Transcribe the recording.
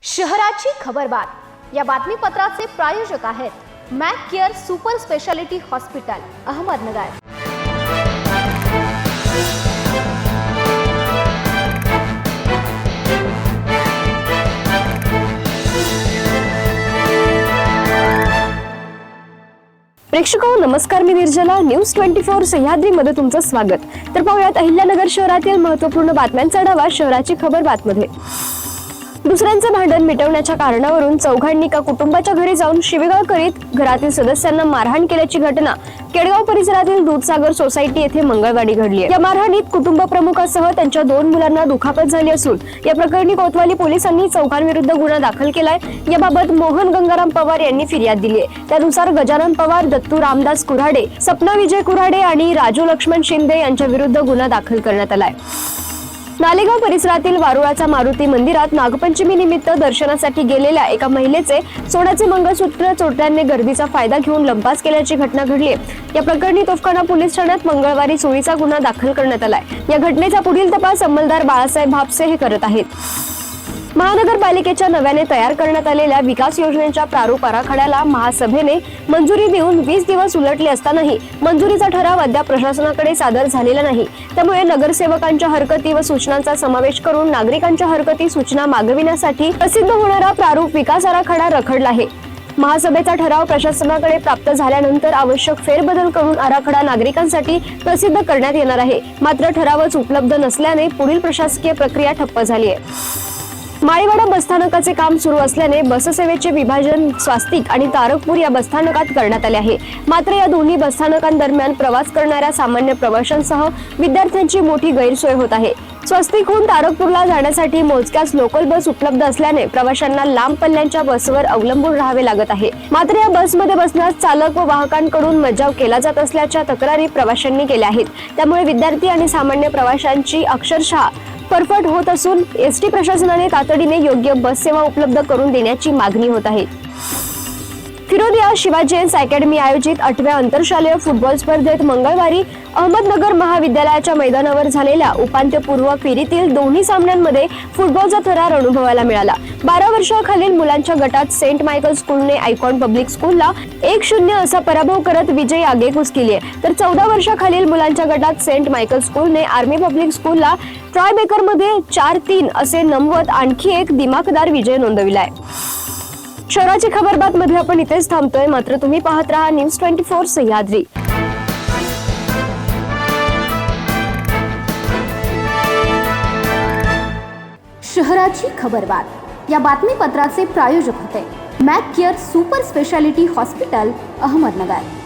शहराची खबरबात या बातमीपत्राचे प्रायोजक आहेत Mac care super speciality hospital Ahmednagar. प्रेक्षको नमस्कार, मी निर्जला। न्यूज 24 सह्याद्री मध्ये तुमचं स्वागत। तर पाहूयात अहिल्यानगर शहरातील महत्त्वपूर्ण बातम्यांचा आढावा शहराची खबरबात मध्ये। दुसऱ्यांचं भांडण मिटवण्याच्या कारणावरून चौघांनी एका कुटुंबाच्या घरी जाऊन शिवीगाळ करीत घरातील सदस्यांना मारहाण केल्याची घटना केडगाव परिसरातील दूधसागर सोसायटी येथे मंगळवारी घडली आहे। या मारहाणीत कुटुंब प्रमुखासह त्यांच्या 2 मुलांना दुखापत झाली असून या प्रकरणी कोतवाली पोलिसांनी चौघांविरुद्ध गुन्हा दाखल केलाय। याबाबत मोहन गंगाराम पवार यांनी फिर्याद दिली आहे। त्यानुसार गजानन पवार, दत्तू रामदास कुऱ्हाडे, सपना विजय कुऱ्हाडे आणि राजू लक्ष्मण शिंदे यांच्या विरुद्ध गुन्हा दाखल करण्यात आलाय। नालेगाव परिसरातील वारुळाचा मारुती मंदिरात नागपंचमी निमित्त दर्शनासाठी गेलेल्या एका महिलेचे सोन्याचे मंगळसूत्र चोरट्यांनी गर्दीचा फायदा घेऊन लंपास केल्याची घटना घडली आहे। या प्रकरणी तोफखाना पोलीस ठाण्यात मंगळवारी चोरीचा गुन्हा दाखल करण्यात आलाय। या घटनेचा पुढील तपास अंमलदार बाळासाहेब भापसे हे करत आहेत। महानगरपालिकेच्या नव्याने तयार करण्यात आलेल्या विकास योजनेच्या प्रारूप आराखड्याला महासभेने मंजुरी देऊन 20 दिवस उलटले असतानाही मंजुरीचा ठराव अद्याप प्रशासनाकडे सादर झालेला नाही। त्यामुळे नगरसेवकांच्या हरकती व सूचनांचा समावेश करून नागरिकांच्या हरकती सूचना मागविण्यासाठी प्रसिद्ध होणारा प्रारूप विकास आराखडा रखडला आहे। महासभेचा ठराव प्रशासनाकडे प्राप्त झाल्यानंतर आवश्यक फेरबदल करून आराखडा नागरिकांसाठी प्रसिद्ध करण्यात येणार आहे। मात्र ठरावच उपलब्ध नसल्याने पुढील प्रशासकीय प्रक्रिया ठप्प झाली आहे। माळीवाडा बसस्थानकाचे काम सुरू असल्याने बससेवेचे विभाजन स्वास्तिक आणि तारकपूर या बसस्थानकात करण्यात आले आहे। मात्र या दोन्ही बसस्थानकांदरम्यान प्रवास करणाऱ्या सामान्य प्रवाशांसह विद्यार्थ्यांची मोठी गैरसोय होत आहे। स्वास्तिकहून तारकपूरला जाण्यासाठी मोजक्याच लोकल बस उपलब्ध असल्याने प्रवाशांना लांब पल्ल्यांच्या बसवर अवलंबून राहावे लागत आहे। मात्र या बसमध्ये बसण्यास चालक व वाहकांकडून मज्जाव केला जात असल्याच्या तक्रारी प्रवाशांनी केल्या आहेत। त्यामुळे विद्यार्थी आणि सामान्य प्रवाशांची अक्षरशः फरफट होत असून एसटी प्रशासनाने तातडीने योग्य बस सेवा उपलब्ध करून देण्याची मागणी होत आहे। फिरोदिया शिवाजी अकॅडमी आयोजित 8व्या आंतरशालेय फुटबॉल स्पर्धेत मंगळवारी अहमदनगर महाविद्यालयाच्या मैदानावर झालेल्या उपांत्यपूर्व फेरीतील दोन्ही सामन्यांमध्ये फुटबॉलचा थरार अनुभवायला मिळाला। 12 वर्षाखालील मुलांच्या गटात सेंट मायकल स्कूलने आयकॉन पब्लिक स्कूलला 1-0 असा पराभव करत विजयी आगेकूच केली आहे। तर 14 वर्षाखालील मुलांच्या गटात सेंट मायकल स्कूलने आर्मी पब्लिक स्कूलला ट्रायबेकर मध्ये 4-3 असे नमवत आणखी एक दिमाखदार विजय नोंदविलाय। शहराची खबरबात मध्ये आपण इथेच थांबतोय। मात्र तुम्ही पाहत राहा न्यूज 24 सह्याद्री। शहराची खबरबात या बातमीपत्राचे प्रायोजक होते Mac care super speciality hospital Ahmednagar.